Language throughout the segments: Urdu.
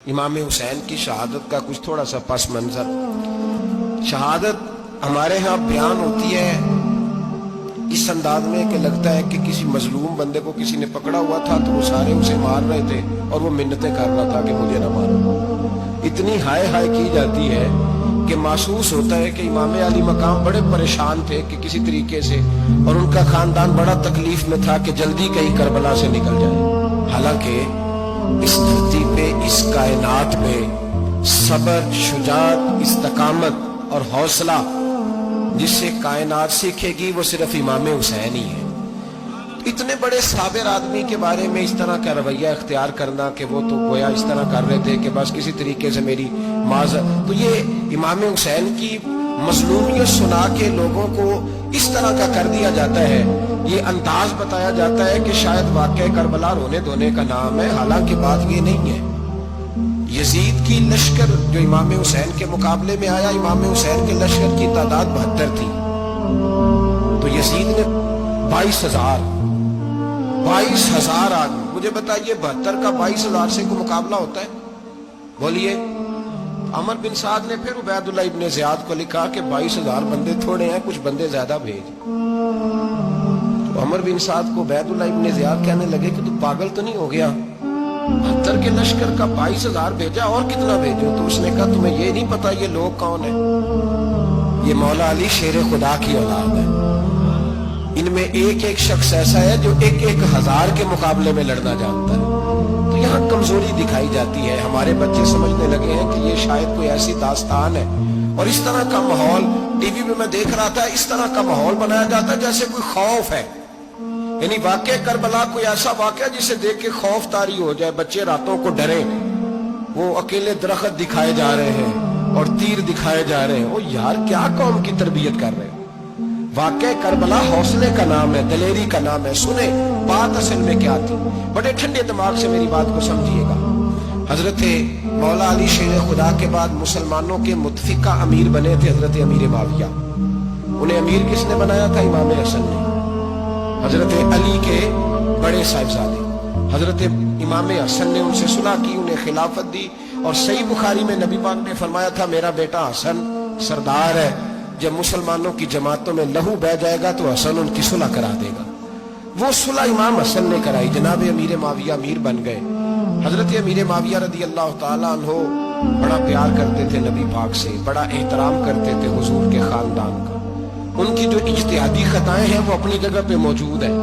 امام حسین کی شہادت کا کچھ تھوڑا سا پس منظر۔ شہادت ہمارے ہاں بیان ہوتی ہے اس انداز میں کہ لگتا ہے کہ کسی مظلوم بندے کو کسی نے پکڑا ہوا تھا تو وہ سارے اسے مار رہے تھے اور وہ منتیں کر رہا تھا کہ مجھے نہ مارو۔ اتنی ہائے ہائے کی جاتی ہے کہ محسوس ہوتا ہے کہ امام علی مقام بڑے پریشان تھے کہ کسی طریقے سے، اور ان کا خاندان بڑا تکلیف میں تھا کہ جلدی کہیں کربلا سے نکل جائے۔ حالانکہ اس دھرتی پہ، اس کائنات میں صبر، شجاعت، استقامت اور حوصلہ جس سے کائنات سیکھے گی وہ صرف امام حسین ہی ہے۔ اتنے بڑے صابر آدمی کے بارے میں اس طرح کا رویہ اختیار کرنا کہ وہ تو گویا اس طرح کر رہے تھے کہ بس کسی طریقے سے میری معذرت، تو یہ امام حسین کی مظلومیت سنا کے لوگوں کو اس طرح کا کر دیا جاتا ہے، یہ انداز بتایا جاتا ہے کہ شاید واقعہ کربلا رونے دھونے کا نام ہے، حالانکہ بات یہ نہیں ہے۔ یزید کی لشکر جو امام حسین کے مقابلے میں آیا، امام حسین کے لشکر کی تعداد 72 تھی، تو یزید نے 22,000 آدمی، مجھے بتائیے 72 کا 22,000 سے کوئی مقابلہ ہوتا ہے؟ بولیے۔ عمر بن سعد نے پھر عبید اللہ ابن زیاد کو لکھا کہ 22,000 بندے تھوڑے ہیں، کچھ بندے زیادہ بھیج۔ تو عمر بن سعد کو عبید اللہ ابن زیاد کہنے لگے کہ تو پاگل تو نہیں ہو گیا، 72 کے لشکر کا 22,000 بھیجا، اور کتنا بھیجو؟ تو اس نے کہا تمہیں یہ نہیں پتا یہ لوگ کون ہیں؟ یہ مولا علی شیر خدا کی اولاد ہے، ان میں ایک ایک شخص ایسا ہے جو 1,000 کے مقابلے میں لڑنا جانتا ہے۔ تو یہاں کمزوری دکھائی جاتی ہے، ہمارے بچے سمجھنے لگے ہیں کہ یہ شاید کوئی ایسی داستان ہے، اور اس طرح کا ماحول ٹی وی میں دیکھ رہا تھا، اس طرح کا ماحول بنایا جاتا ہے جیسے کوئی خوف ہے، یعنی واقعہ کربلا کوئی ایسا واقعہ جسے دیکھ کے خوف طاری ہو جائے، بچے راتوں کو ڈریں، وہ اکیلے درخت دکھائے جا رہے ہیں اور تیر دکھائے جا رہے ہیں۔ او یار، کیا قوم کی تربیت کر رہے ہیں؟ واقعہ کربلا حوصلے کا نام ہے، دلیری کا نام ہے۔ سنیں بات اصل میں کیا تھی، بڑے ٹھنڈے دماغ سے میری بات کو سمجھیے گا۔ حضرت مولا علی شیر خدا کے بعد مسلمانوں کے متفقہ امیر بنے تھے حضرت امیر معاویہ۔ انہیں امیر کس نے بنایا تھا؟ امام حسن نے، حضرت علی کے بڑے صاحبزادے۔ حضرت امام حسن نے ان سے صلح کی، انہیں خلافت دی، اور صحیح بخاری میں نبی پاک نے فرمایا تھا میرا بیٹا حسن سردار ہے، جب مسلمانوں کی جماعتوں میں لہو بہ جائے گا تو حسن ان کی صلح کرا دے گا۔ وہ صلح امام حسن نے کرائی، جناب امیر معاویہ امیر بن گئے۔ حضرت امیر معاویہ رضی اللہ تعالیٰ عنہ بڑا پیار کرتے تھے نبی پاک سے، بڑا احترام کرتے تھے حضور کے خاندان کا۔ ان کی جو اجتہادی خطائیں ہیں وہ اپنی جگہ پہ موجود ہیں،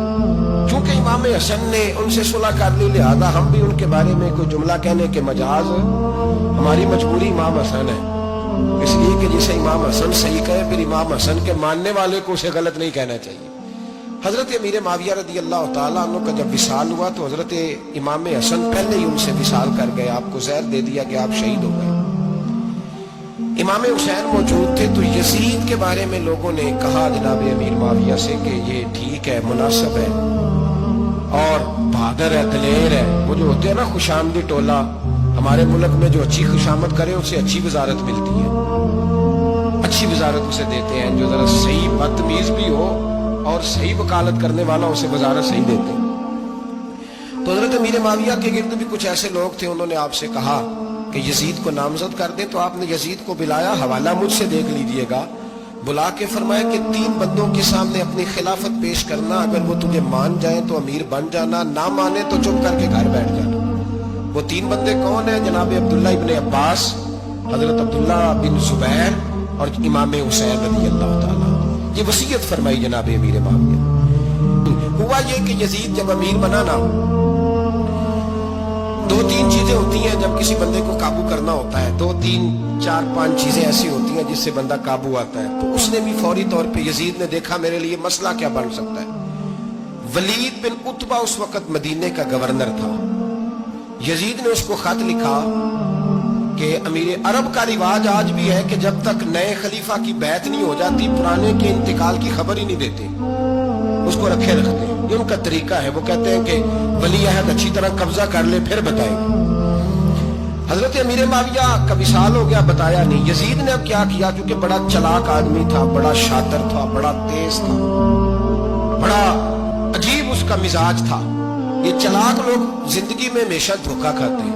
چونکہ امام حسن نے ان سے صلح کر لی، لہذا ہم بھی ان کے بارے میں کوئی جملہ کہنے کے مجاز، ہماری مجبوری امام حسن ہے، اس لیے کہ جسے امام حسن صحیح کہے پھر امام حسن کے ماننے والے کو اسے غلط نہیں کہنا چاہیے۔ حضرت امیر معاویہ رضی اللہ تعالیٰ عنہ کا جب وصال ہوا تو حضرت امام حسن پہلے ہی ان سے وصال کر گئے، آپ کو زہر دے دیا کہ آپ شہید ہو گئے۔ امام حسین موجود تھے تو یزید کے بارے میں لوگوں نے کہا جناب امیر معاویہ سے کہ یہ ٹھیک ہے، مناسب ہے، اور بہادر ہے، دلیر ہے۔ وہ جو ہوتے ہیں نا خوش آمدید ٹولہ، ہمارے ملک میں جو اچھی خوشامد کرے اسے اچھی وزارت ملتی ہے، اچھی وزارت اسے دیتے ہیں، جو ذرا صحیح بدتمیز بھی ہو اور صحیح وکالت کرنے والا اسے وزارت صحیح دیتے ہیں۔ تو حضرت امیر معاویہ کے گرد بھی کچھ ایسے لوگ تھے، انہوں نے آپ سے کہا کہ یزید کو نامزد کر دیں، تو آپ نے یزید کو بلایا، حوالہ مجھ سے دیکھ لیجئے گا، بلا کے فرمایا کہ 3 بندوں کے سامنے اپنی خلافت پیش کرنا، اگر وہ تجھے مان جائیں تو امیر بن جانا، نہ مانے تو چپ کر کے گھر بیٹھ جانا۔ وہ 3 بندے کون ہیں؟ جناب عبداللہ ابن عباس، حضرت عبداللہ بن زبیر اور امام حسین رضی اللہ تعالیٰ۔ یہ وصیت فرمائی جناب امیر معاویہ۔ ہوا یہ کہ یزید جب امیر بنا نا، 2-3 چیزیں ہوتی ہیں جب کسی بندے کو قابو کرنا ہوتا ہے، 2-3-4-5 چیزیں ایسی ہوتی ہیں جس سے بندہ قابو آتا ہے۔ تو اس نے بھی فوری طور پہ، یزید نے دیکھا میرے لیے مسئلہ کیا بن سکتا ہے۔ ولید بن عتبہ اس وقت مدینے کا گورنر تھا، یزید نے اس کو خط لکھا کہ امیر عرب کا رواج آج بھی ہے کہ جب تک نئے خلیفہ کی بیعت نہیں ہو جاتی پرانے کے انتقال کی خبر ہی نہیں دیتے، اس کو رکھے رکھتے ہیں، یہ ان کا طریقہ ہے۔ وہ کہتے ہیں کہ ولی عہد اچھی طرح قبضہ کر لے پھر بتائیں گے۔ حضرت امیر معاویہ کا وصال ہو گیا، بتایا نہیں۔ یزید نے اب کیا کیا، کیونکہ بڑا چلاک آدمی تھا، بڑا شاطر تھا، بڑا تیز تھا، بڑا عجیب اس کا مزاج تھا۔ یہ چلاک لوگ زندگی میں ہمیشہ دھوکہ کھاتے ہیں،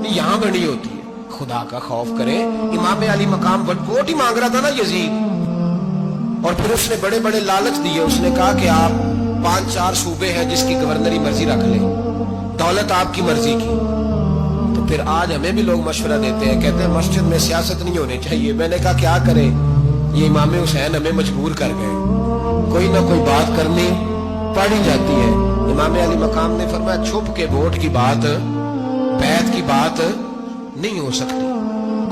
نہیں یہاں بڑی ہوتی ہے. خدا کا خوف کریں. امام علی مقام ووٹ ہی مانگ رہا تھا نا یزید, اور پھر اس نے بڑے بڑے لالچ دیے. اس نے کہا کہ آپ 5-4 صوبے ہیں جس کی گورنری مرضی رکھ لیں, دولت آپ کی مرضی کی. تو پھر آج ہمیں بھی لوگ مشورہ دیتے ہیں, کہتے ہیں مسجد میں سیاست نہیں ہونی چاہیے. میں نے کہا کیا کریں, یہ امام حسین ہمیں مجبور کر گئے, کوئی نہ کوئی بات کرنی پڑی جاتی ہے. امام علی مقام نے فرمایا چھپ کے ووٹ کی بات, بیعت کی بات نہیں ہو سکتی.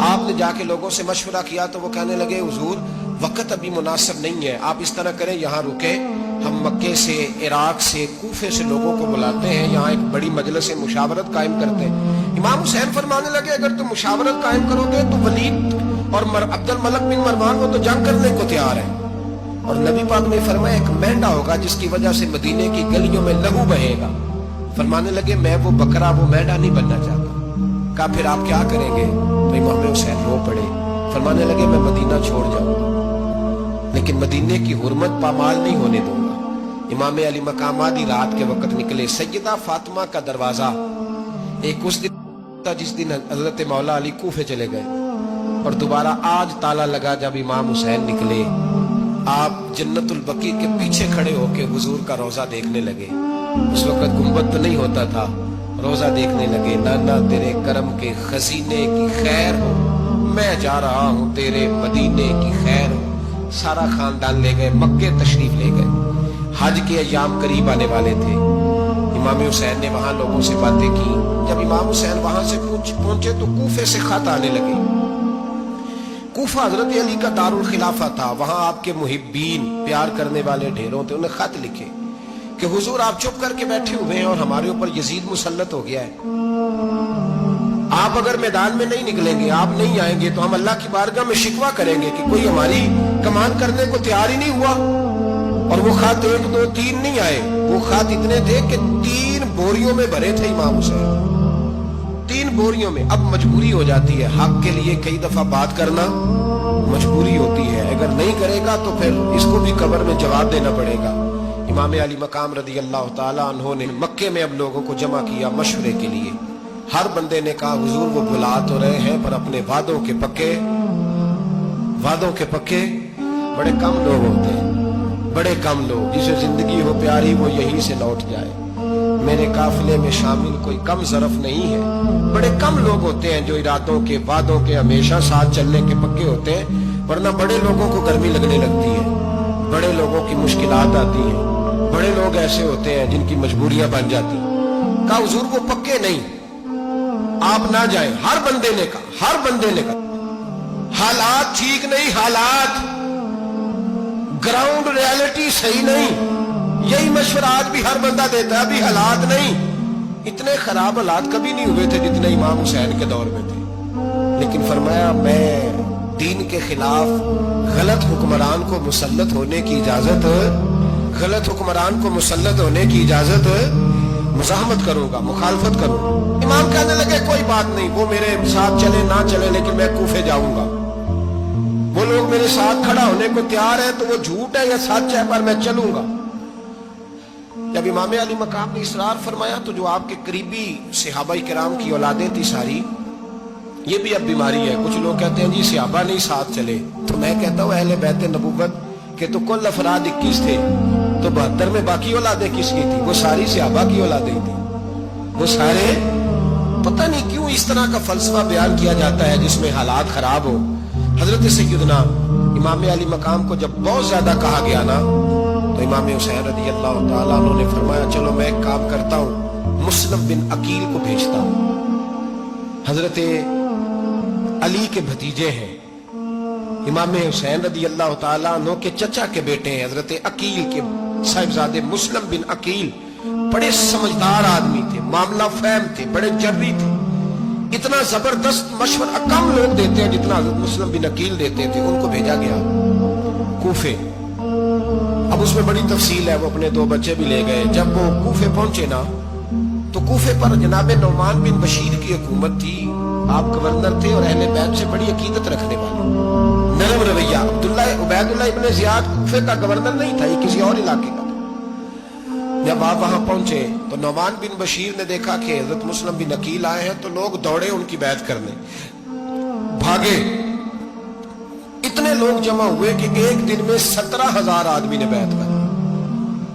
آپ نے جا کے لوگوں سے مشورہ کیا تو وہ کہنے لگے حضور وقت ابھی مناسب نہیں ہے, آپ اس طرح کریں یہاں رکے, ہم مکے سے, عراق سے, کوفے سے لوگوں کو بلاتے ہیں, یہاں ایک بڑی مجلس مشاورت قائم کرتے ہیں. امام حسین فرمانے لگے اگر تم مشاورت قائم کرو گے تو ولید اور عبد الملک بن مروان وہ تو جنگ کرنے کو تیار ہے. اور نبی پاک نے فرمایا ایک مینڈا ہوگا جس کی وجہ سے مدینے کی گلیوں میں لہو بہے گا. فرمانے لگے میں وہ بکرا, وہ مینڈا نہیں بننا چاہتا. کہا پھر آپ کیا کریں گے؟ تو امام حسین رو پڑے, فرمانے لگے میں مدینہ چھوڑ جاؤں گا لیکن مدینے کی حرمت پامال نہیں ہونے دوں گا. امام علی مقام آدھی رات کے وقت نکلے. سیدہ فاطمہ کا دروازہ ایک اس دن تھا جس دن حضرت مولا علی کوفے چلے گئے, اور دوبارہ آج تالا لگا جب امام حسین نکلے. آپ جنت البقیع کے پیچھے کھڑے ہو کے حضور کا روزہ دیکھنے لگے. اس وقت گنبد تو نہیں ہوتا تھا, روزہ دیکھنے لگے. نانا تیرے کرم کے خزینے کی خیر ہو, میں جا رہا ہوں تیرے مدینے کی خیر ہو. سارا خاندان لے گئے, مکے تشریف لے گئے. حج کے ایام قریب آنے والے تھے. امام حسین نے وہاں لوگوں سے باتیں کی. جب امام حسین وہاں سے پہنچے تو کوفے سے خط آنے لگے. کوفہ حضرت علی کا دار الخلافہ تھا, وہاں آپ کے محبین, پیار کرنے والے ڈھیروں تھے. انہیں خط لکھے کہ حضور آپ چپ کر کے بیٹھے ہوئے ہیں اور ہمارے اوپر یزید مسلط ہو گیا ہے. آپ اگر میدان میں نہیں نکلیں گے, آپ نہیں آئیں گے تو ہم اللہ کی بارگاہ میں شکوہ کریں گے کہ کوئی ہماری کمان کرنے کو تیار ہی نہیں ہوا. اور وہ خط 1 2 3 نہیں آئے, وہ خط اتنے تھے کہ 3 بوریوں میں بھرے تھے امام حسین, 3 بوریوں میں. اب مجبوری ہو جاتی ہے, حق کے لیے کئی دفعہ بات کرنا مجبوری ہوتی ہے. اگر نہیں کرے گا تو پھر اس کو بھی قبر میں جواب دینا پڑے گا. امام علی مقام رضی اللہ تعالی عنہ نے مکے میں اب لوگوں کو جمع کیا مشورے کے لیے. ہر بندے نے کہا حضور وہ بلا تو رہے ہیں پر اپنے وعدوں کے پکے بڑے کم لوگ ہوتے ہیں, بڑے کم لوگ. جسے زندگی ہو پیاری وہ یہیں سے لوٹ جائے. میرے قافلے میں شامل کوئی کم ظرف نہیں ہے. بڑے کم لوگ ہوتے ہیں جو ارادوں کے, وعدوں کے ہمیشہ ساتھ چلنے کے پکے ہوتے ہیں, ورنہ بڑے لوگوں کو گرمی لگنے لگتی ہے, بڑے لوگوں کی مشکلات آتی ہیں. بڑے لوگ ایسے ہوتے ہیں جن کی مجبوریاں بن جاتی ہیں. کہا حضور وہ پکے نہیں, آپ نہ جائیں. ہر بندے نے کہا حالات ٹھیک نہیں, حالات گراؤنڈ ریالٹی صحیح نہیں. یہی مشورہ آج بھی ہر بندہ دیتا ہے, ابھی حالات نہیں. اتنے خراب حالات کبھی نہیں ہوئے تھے جتنے امام حسین کے دور میں تھے. لیکن فرمایا میں دین کے خلاف غلط حکمران کو مسلط ہونے کی اجازت مزاحمت کروں گا, مخالفت کروں گا. امام کہنے لگے کوئی بات نہیں, وہ میرے ساتھ چلے نہ چلے لیکن میں کوفے جاؤں گا. وہ لوگ میرے ساتھ کھڑا ہونے کو تیار ہے تو وہ جھوٹ ہے یا سچ ہے پر میں چلوں گا. جب امام علی مقام نے اصرار فرمایا تو جو آپ کے قریبی صحابہ کرام کی اولادیں تھی ساری, یہ بھی اب بیماری ہے. کچھ لوگ کہتے ہیں جی صحابہ نہیں ساتھ چلے, تو میں کہتا ہوں اہل بیت نبوت کے تو کل افراد 21 تھے, تو 72 میں باقی اولادیں کس کی تھی؟ وہ ساری صحابہ کی اولادیں تھی. وہ سارے, پتہ نہیں کیوں اس طرح کا فلسفہ بیان کیا جاتا ہے جس میں حالات خراب ہو. حضرت سیدنا امام علی مقام کو جب بہت زیادہ کہا گیا نا تو امام حسین رضی اللہ تعالیٰ عنہ نے فرمایا چلو میں ایک کام کرتا ہوں, مسلم بن عقیل کو بھیجتا ہوں. حضرت علی کے بھتیجے ہیں, امام حسین رضی اللہ تعالیٰ عنہ کے چچا کے بیٹے ہیں حضرت عقیل کے صاحبزادے مسلم بن عقیل. بڑے سمجھدار آدمی تھے, معاملہ فہم تھے, بڑے جری تھے. اتنا زبردست مشورہ کم لوگ دیتے ہیں جتنا حضرت مسلم بن عقیل دیتے تھے. ان کو بھیجا گیا کوفے. اب اس میں بڑی تفصیل ہے, وہ اپنے 2 بچے بھی لے گئے. جب وہ کوفے پہنچے نا تو کوفے پر جناب نعمان بن بشیر کی حکومت تھی. آپ گورنر تھے اور اہل بیت سے بڑی عقیدت رکھنے والے, نرم رویہ. عبید اللہ ابن زیاد کوفے کا گورنر نہیں تھا, یہ کسی اور علاقے کا تھا. جب آپ وہاں پہنچے تو نعمان بن بشیر نے دیکھا کہ حضرت مسلم بن عقیل آئے ہیں، تو لوگ دوڑے ان کی بیعت کرنے، بھاگے۔ اتنے لوگ جمع ہوئے کہ ایک دن میں 17,000 آدمی نے بیعت کر۔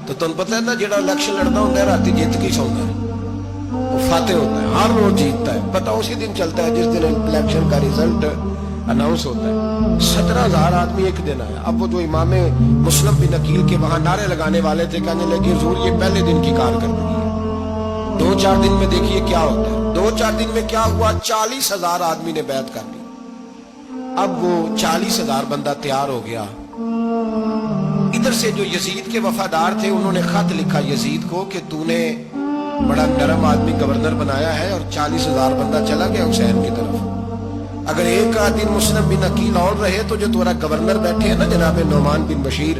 تو تم پتہ ہے نا، جڑا الیکشن لڑنا ہوتا ہے راتی جیت کے سوندا ہے، وہ فاتح ہوتا ہے، ہر روز جیتتا ہے، پتہ اسی دن چلتا ہے جس دن الیکشن کا رزلٹ اناؤنس ہوتا ہے۔ 17,000 آدمی ایک دن آیا۔ اب وہ جو امام مسلم بن عقیل کے وہاں نعرے لگانے والے تھے، کہنے لگے حضور یہ پہلے دن کی کارکردگی ہے، 2-4 دن میں دیکھیے کیا ہوتا ہے۔ 2-4 دن میں کیا ہوا، 40,000 آدمی نے بیعت کر لی۔ اب وہ 40,000 بندہ تیار ہو گیا۔ ادھر سے جو یزید کے وفادار تھے انہوں نے خط لکھا یزید کو کہ تو نے بڑا نرم آدمی گورنر بنایا ہے، اور 40,000 بندہ چلا گیا حسین کی طرف۔ اگر ایک دن مسلم بن عقیل اور رہے تو جو تمہارا گورنر بیٹھے ہیں نا جناب نعمان بن بشیر،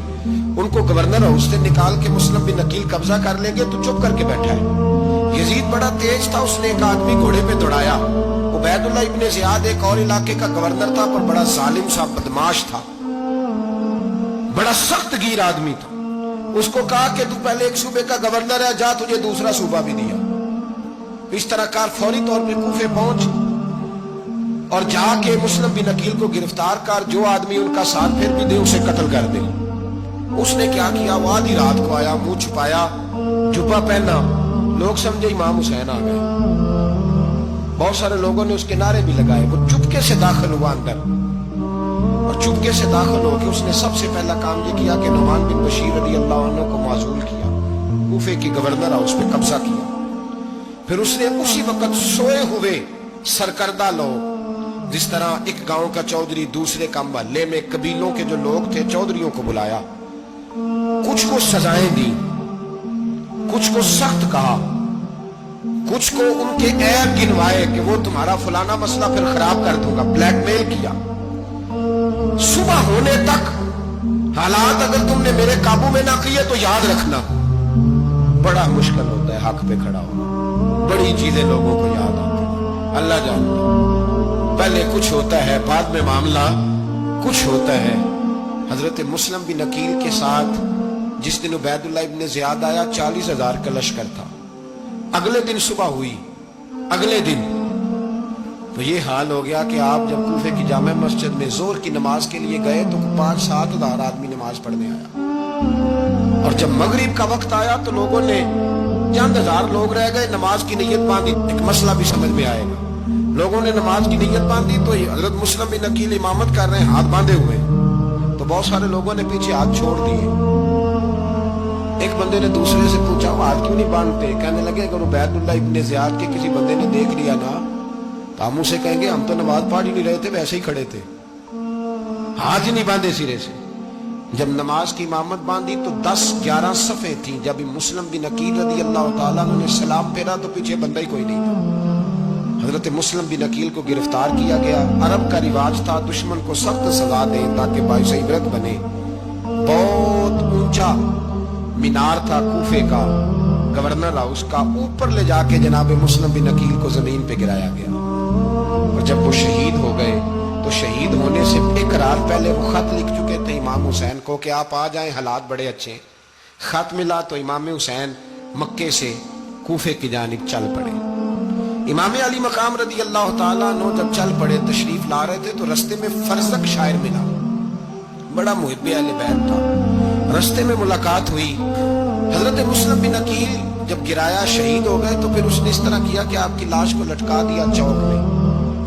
ان کو گورنر ہاؤس سے نکال کے مسلم بن عقیل قبضہ کر لیں گے۔ تو چپ کر کے بیٹھا ہے۔ یزید بڑا تیز تھا، اس نے ایک آدمی گھوڑے پہ دوڑایا۔ عبید اللہ ابن زیاد ایک اور علاقے کا گورنر تھا، پر بڑا ظالم سا بدماش تھا، بڑا سخت گیر آدمی تھا۔ اس کو کہا کہ تو پہلے ایک صوبے کا گورنر ہے، جا تجھے دوسرا صوبہ بھی دیا۔ اس طرح کار فوری طور پہ کوفے پہنچ اور جا کے مسلم بن عقیل کو گرفتار کر، جو آدمی ان کا ساتھ پھر بھی دے اسے قتل کر دے۔ اس نے کیا کیا، وہ آدھی رات کو آیا، منہ چھپایا، جبہ پہنا، لوگ سمجھے امام حسین آ گئے۔ بہت سارے لوگوں نے اس کے نعرے بھی لگائے۔ وہ چپکے سے داخل ہوا اندر، اور چپکے سے داخل ہو کے اس نے سب سے پہلا کام یہ کیا کہ نعمان بن بشیر رضی اللہ عنہ کو معزول کیا، کوفے کی گورنر ہاؤس پہ قبضہ کیا۔ پھر اس نے اسی وقت سوئے ہوئے سرکردہ لوگ، جس طرح ایک گاؤں کا چودھری دوسرے کا محلے میں قبیلوں کے جو لوگ تھے چودھریوں کو بلایا، کچھ کو سزائیں دی، کچھ کو سخت کہا، کچھ کو ان کے عیب گنوائے کہ وہ تمہارا فلانا مسئلہ پھر خراب کر دوں گا، بلیک میل کیا۔ صبح ہونے تک حالات اگر تم نے میرے قابو میں نہ کیے تو یاد رکھنا بڑا مشکل ہوتا ہے حق پہ کھڑا ہونا، بڑی چیزیں لوگوں کو یاد آتی ہیں، اللہ جانتا۔ پہلے کچھ ہوتا ہے، بعد میں معاملہ کچھ ہوتا ہے۔ حضرت مسلم بن عقیل کے ساتھ جس دن عبید اللہ ابن زیاد آیا 40,000 کا لشکر تھا۔ اگلے دن صبح ہوئی، اگلے دن تو یہ حال ہو گیا کہ آپ جب کوفے کی جامع مسجد میں ظہر کی نماز کے لیے گئے تو 5-7 ہزار آدمی نماز پڑھنے آیا، اور جب مغرب کا وقت آیا تو لوگوں نے چند ہزار لوگ رہ گئے، نماز کی نیت باندھی۔ ایک مسئلہ بھی سمجھ میں آئے گا، لوگوں نے نماز کی نیت باندھی تو حضرت مسلم بن عقیل امامت کر رہے ہیں ہاتھ باندھے ہوئے، تو بہت سارے لوگوں نے پیچھے ہاتھ چھوڑ دیے۔ ایک بندے نے دوسرے سے پوچھا وہ ہاتھ کیوں نہیں باندھتے؟ کہنے لگے اگر عبید اللہ ابن زیاد کے کسی بندے نے دیکھ لیا نا تو ہم اسے کہیں گے ہم تو نماز پڑھ ہی نہیں رہے تھے، ویسے ہی کھڑے تھے، ہاتھ ہی نہیں باندھے سرے سے۔ جب نماز کی امامت باندھی تو 10-11 صفیں تھیں۔ جب مسلم بن عقیل رضی اللہ تعالیٰ عنہ نے سلام پھیرا تو پیچھے بندہ ہی کوئی نہیں تھا۔ حضرت مسلم بن عقیل کو گرفتار کیا گیا۔ عرب کا رواج تھا دشمن کو سخت سزا دیں تاکہ باعث عبرت بنے۔ بہت اونچا مینار تھا کوفے کا، گورنر ہاؤس کا، اوپر لے جا کے جناب مسلم بن عقیل کو زمین پہ گرایا گیا، اور جب وہ شہید ہو گئے تو شہید ہونے سے ایک رات پہلے وہ خط لکھ چکے تھے امام حسین کو کہ آپ آ جائیں، حالات بڑے اچھے۔ خط ملا تو امام حسین مکے سے کوفے کی جانب چل پڑے۔ امام علی مقام رضی اللہ تعالیٰ عنہ جب چل پڑے، تشریف لا رہے تھے تو رستے میں فرزدق شاعر ملا، بڑا محب اہل بیت تھا۔ رستے میں ملاقات ہوئی، حضرت مسلم بن عقیل جب گرایا شہید ہو گئے تو پھر اس نے اس طرح کیا کہ آپ کی لاش کو لٹکا دیا چوک میں۔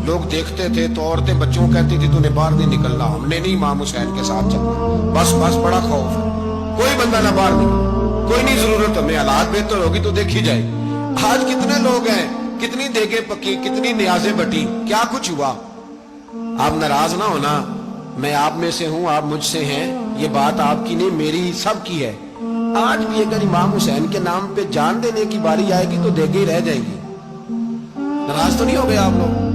لوگ دیکھتے تھے تو عورتیں بچوں کہتی تھی تو نے باہر نہیں نکلنا، ہم نے نہیں امام حسین کے ساتھ چلنا، بس بس بڑا خوف ہے، کوئی بندہ نہ باہر نکل، کوئی نہیں ضرورت ہمیں، حالات بہتر ہوگی تو دیکھی جائے۔ آج کتنے لوگ ہیں، کتنی دیگیں پکی، کتنی نیازیں بٹی، کیا کچھ ہوا۔ آپ ناراض نہ ہونا، میں آپ میں سے ہوں، آپ مجھ سے ہیں، یہ بات آپ کی نہیں میری سب کی ہے۔ آج بھی اگر امام حسین کے نام پہ جان دینے کی باری آئے گی تو دیگیں رہ جائیں گی۔ ناراض تو نہیں ہو گئے آپ لوگ؟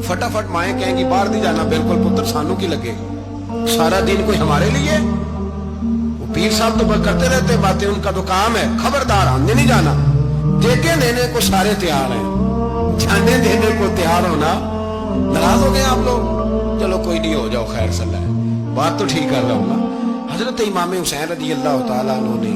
فٹافٹ مائیں کہیں گی باہر نہیں جانا، بالکل پتر سانوں کی لگے، سارا دن کوئی ہمارے لیے۔ وہ پیر صاحب تو کرتے رہتے باتیں، ان کا تو کام ہے، خبردار ہم نے نہیں جانا۔ دیگیں دینے کو سارے تیار ہیں، جانے دینے کو تیار ہونا۔ ناراض ہو گئے آپ لوگ؟ چلو کوئی نہیں، ہو جاؤ، خیر صلی اللہ ہے، بات تو ٹھیک کر رہا ہوں نا۔ حضرت امام حسین رضی اللہ تعالیٰ عنہ نے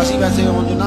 ਅਸੀਂ ਵੈਸੇ ਉਂਝ ਨਾ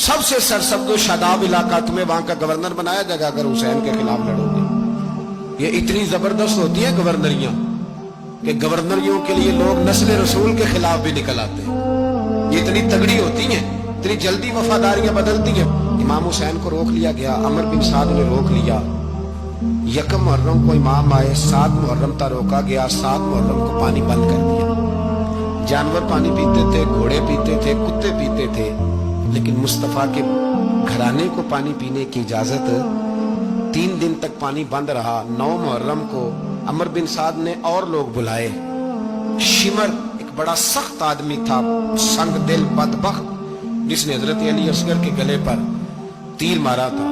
سب سے سرسبز و شاداب علاقہ، تمہیں وہاں کا گورنر بنایا جائے گا اگر حسین کے خلاف لڑو گے۔ یہ اتنی زبردست ہوتی ہیں گورنریاں کہ گورنریوں کے لیے لوگ نسل رسول کے خلاف بھی نکل آتے ہیں۔ یہ اتنی تگڑی ہوتی ہیں، اتنی جلدی وفاداریاں بدلتی ہیں۔ امام حسین کو روک لیا گیا، عمر بن سعد نے روک لیا۔ یکم محرم کو امام آئے، 7 محرم تا روکا گیا، 7 محرم کو پانی بند کر دیا۔ جانور پانی پیتے تھے، گھوڑے پیتے تھے، کتے پیتے تھے، لیکن مصطفیٰ کے گھرانے کو پانی پینے کی اجازت 3 دن تک پانی بند رہا۔ 9 محرم کو عمر بن سعد نے اور لوگ بلائے۔ شمر ایک بڑا سخت آدمی تھا، سنگ دل بدبخت، جس نے حضرت علی اصغر کے گلے پر تیر مارا تھا،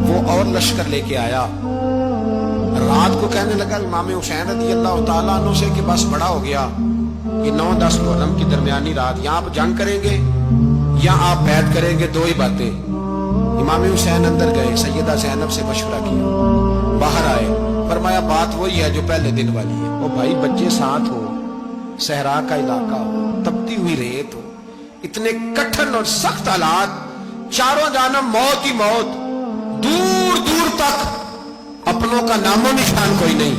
وہ اور لشکر لے کے آیا۔ رات کو کہنے لگا امام حسین رضی اللہ تعالیٰ عنہ سے کہ بس بڑا ہو گیا، یہ 9-10 محرم کی درمیانی رات، یہاں آپ جنگ کریں گے یا آپ بیعت کریں گے، 2 ہی باتیں۔ امام حسین اندر گئے، سیدہ زینب سے مشورہ کیا، باہر آئے، فرمایا بات وہی ہے جو پہلے دن والی ہے۔ وہ بھائی بچے ساتھ ہو، صحرا کا علاقہ ہو، تپتی ہوئی ریت ہو، اتنے کٹھن اور سخت حالات، چاروں جانب موت ہی موت، دور دور تک اپنوں کا نام و نشان کوئی نہیں،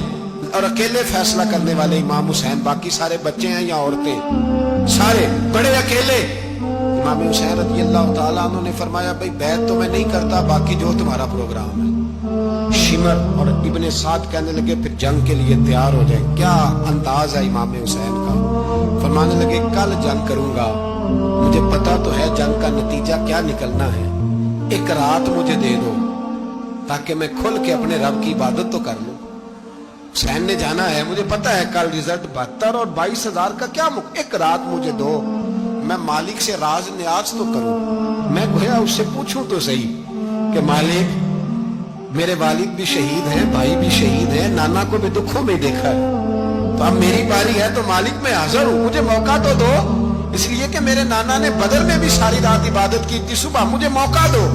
اور اکیلے فیصلہ کرنے والے امام حسین، باقی سارے بچے ہیں یا عورتیں، سارے بڑے اکیلے۔ امام حسین رضی اللہ تعالیٰ عنہ نے فرمایا بھائی بیعت تو میں نہیں کرتا، باقی جو تمہارا پروگرام ہے۔ شمر اور ابن سعد کہنے لگے پھر جنگ کے لیے تیار ہو جائیں۔ کیا انداز ہے امام حسین کا، فرمانے لگے کل جنگ کروں گا، مجھے پتا تو ہے جنگ کا نتیجہ کیا نکلنا ہے، ایک رات مجھے دے دو تاکہ میں کھل کے اپنے رب کی عبادت تو کر لوں۔ حسین نے جانا ہے، مجھے پتا ہے کل رزلٹ 72 اور 22,000 کا کیا ایک رات مجھے دو، میں مالک سے راز نیاز تو کروں، میں گویا اس سے پوچھوں تو صحیح کہ مالک میرے والد بھی شہید ہیں، بھائی بھی شہید ہیں، نانا کو بھی دکھوں میں دیکھا ہے، تو اب میری باری ہے تو مالک میں حاضر ہوں، مجھے موقع تو دو، اس لیے کہ میرے نانا نے بدر میں بھی ساری رات عبادت کی تھی، صبح مجھے موقع دو۔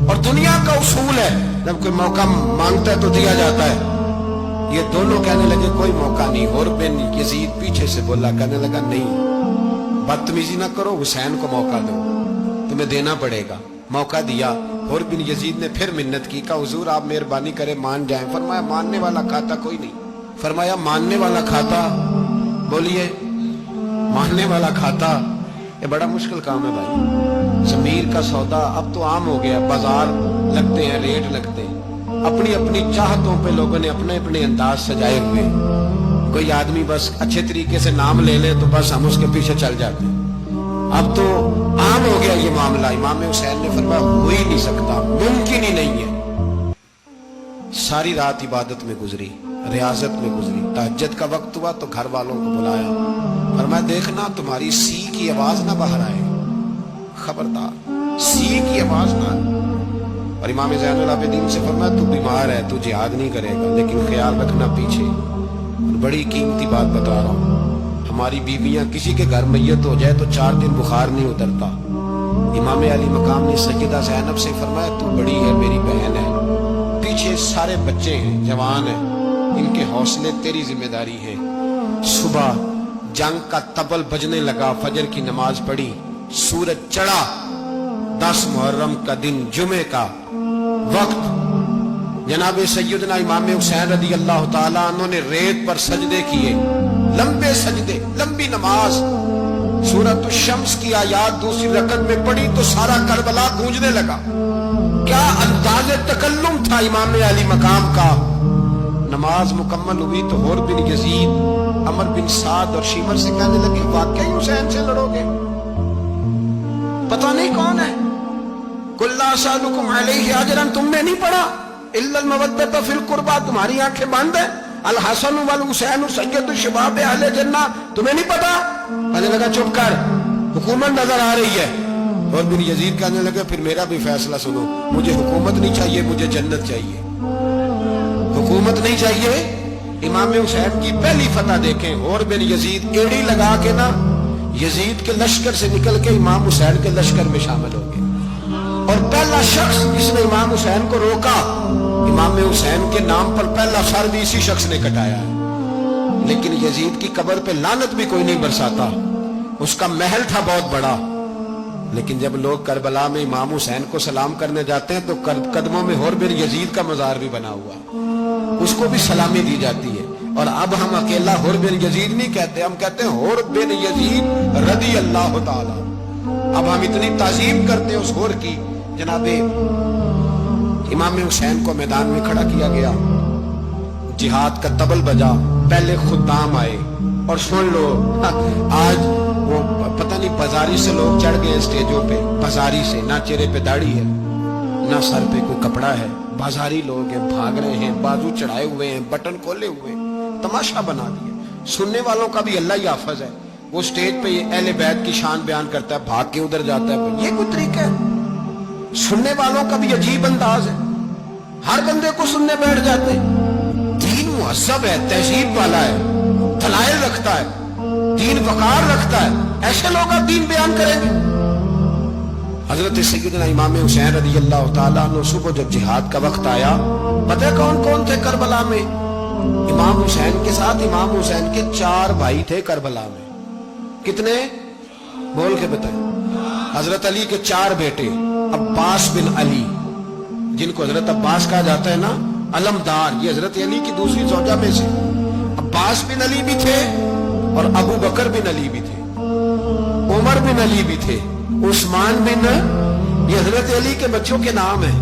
اور دنیا کا اصول ہے جب کوئی موقع مانگتا ہے تو دیا جاتا ہے۔ یہ دونوں کہنے لگے کوئی موقع نہیں۔ اور بن یزید پیچھے سے بولا، کہنے لگا نہیں، بدتمیزی نہ کرو، حسین کو موقع دو، تمہیں دینا پڑے گا۔ موقع دیا۔ اور بن یزید نے پھر منت کی، کہا حضور آپ مہربانی کرے مان جائیں۔ فرمایا ماننے والا کھاتا کوئی نہیں۔ فرمایا ماننے والا کھاتا، بولیے ماننے والا کھاتا، یہ بڑا مشکل کام ہے بھائی۔ ضمیر کا سودا اب تو عام ہو گیا، بازار لگتے ہیں، ریٹ لگتے ہیں، اپنی اپنی چاہتوں پہ لوگوں نے اپنے اپنے انداز سجائے ہوئے۔ کوئی آدمی بس اچھے طریقے سے نام لے لے تو بس ہم اس کے پیچھے چل جاتے ہیں۔ اب تو عام ہو گیا یہ معاملہ۔ امام حسین نے فرمایا ہو ہی نہیں سکتا، ممکن ہی نہیں ہے۔ ساری رات عبادت میں گزری، ریاضت میں گزری۔ تہجد کا وقت ہوا تو گھر والوں کو بلایا، فرمایا دیکھنا تمہاری سی کی آواز نہ باہر آئے، خبردار سی کی آواز نہ آئے۔ اور امام زین العابدین سے فرمایا تو بیمار ہے، تو جہاد نہیں کرے گا، لیکن خیال رکھنا پیچھے۔ اور بڑی قیمتی بات بتا رہا ہوں، ہماری بیویاں کسی کے گھر میت ہو جائے تو 4 دن بخار نہیں اترتا۔ امام علی مقام نے سیدہ زینب سے فرمایا تو بڑی ہے، میری بہن ہے، پیچھے سارے بچے ہیں، جوان ہیں، ان کے حوصلے تیری ذمہ داری ہے۔ صبح جنگ کا طبل بجنے لگا، فجر کی نماز پڑھی، سورج چڑھا، 10 محرم کا دن، جمعے کا وقت۔ جناب سیدنا امام حسین رضی اللہ تعالیٰ عنہ نے ریت پر سجدے کیے، لمبے سجدے، لمبی نماز۔ سورۃ الشمس کی آیات دوسری رکعت میں پڑھی تو سارا کربلا گونجنے لگا۔ کیا انداز تکلم تھا امام علی مقام کا۔ نماز مکمل ہوئی تو اور بن یزید، عمر بن سعد اور شمر سے کہنے لگے واقعی حسین سے لڑو گے؟ پتہ نہیں کون ہے۔ قل لا اسألکم علیہ اجرا، تم نے نہیں پڑھا؟ الا المودۃ فی القربى، تمہاری آنکھیں بند ہیں۔ الحسن والحسین سید الشباب اہل جنہ، تمہیں نہیں پتا؟ کہنے لگا چپ کر، حکومت نظر آ رہی ہے۔ اور بن یزید کہنے لگے پھر میرا بھی فیصلہ سنو، مجھے حکومت نہیں چاہیے، مجھے جنت چاہیے۔ حکومت نہیں چاہیے۔ امام حسین کی پہلی فتح دیکھیں، اور بن یزید ایڑی لگا کے نا یزید کے لشکر سے نکل کے امام حسین کے لشکر میں شامل ہو گئے۔ اور پہلا شخص جس نے امام حسین کو روکا، امام حسین کے نام پر پہلا سر بھی اسی شخص نے کٹایا ہے۔ لیکن یزید کی قبر پہ لعنت بھی کوئی نہیں برساتا، اس کا محل تھا بہت بڑا، لیکن جب لوگ کربلا میں امام حسین کو سلام کرنے جاتے ہیں تو قدموں میں حور بن یزید کا مزار بھی بنا ہوا، اس کو بھی سلامی دی جاتی ہے۔ اور اب ہم اکیلا حور بن یزید نہیں کہتے، ہم کہتے ہیں حور بن یزید رضی اللہ تعالی۔ اب ہم اتنی تعظیم کرتے ہیں اس حور کی۔ جناب امام حسین کو میدان میں کھڑا کیا گیا، جہاد کا طبل بجا، پہلے خدام آئے، اور سن لو آج وہ پتہ نہیں بازاری سے لوگ چڑھ گئے اسٹیجوں پہ، بازاری سے، نہ چہرے پہ داڑھی ہے نہ سر پہ کوئی کپڑا ہے، بازاری لوگ ہیں، بھاگ رہے ہیں، بازو چڑھائے ہوئے ہیں، بٹن کھولے ہوئے ہیں، تماشا بنا دیا۔ سننے والوں کا بھی اللہ ہی حافظ ہے، وہ سٹیج پہ اہل بیت کی شان بیان کرتا ہے، بھاگ کے ادھر جاتا ہے، یہ کوئی طریقہ ہے؟ سننے والوں کا بھی عجیب انداز ہے، ہر بندے کو سننے بیٹھ جاتے ہیں۔ دین مہذب ہے، تہذیب والا ہے، دلائل رکھتا ہے، دین وقار رکھتا ہے، ایسے لوگ اب دین بیان کریں گے؟ حضرت سیدنا امام حسین رضی اللہ تعالیٰ عنہ صبح جب جہاد کا وقت آیا، پتہ ہے کون کون تھے کربلا میں؟ امام حسین کے ساتھ امام حسین کے 4 بھائی تھے کربلا میں۔ کتنے؟ بول کے بتائیں۔ حضرت علی کے 4 بیٹے، عباس بن علی، جن کو حضرت عباس کہا جاتا ہے نا، علمدار، یہ حضرت علی کی دوسری زوجہ میں سے عباس بن علی بھی تھے، اور ابو بکر بن علی بھی تھے، عمر بن علی بھی تھے، عثمان بن، یہ حضرت علی کے بچوں کے نام ہیں۔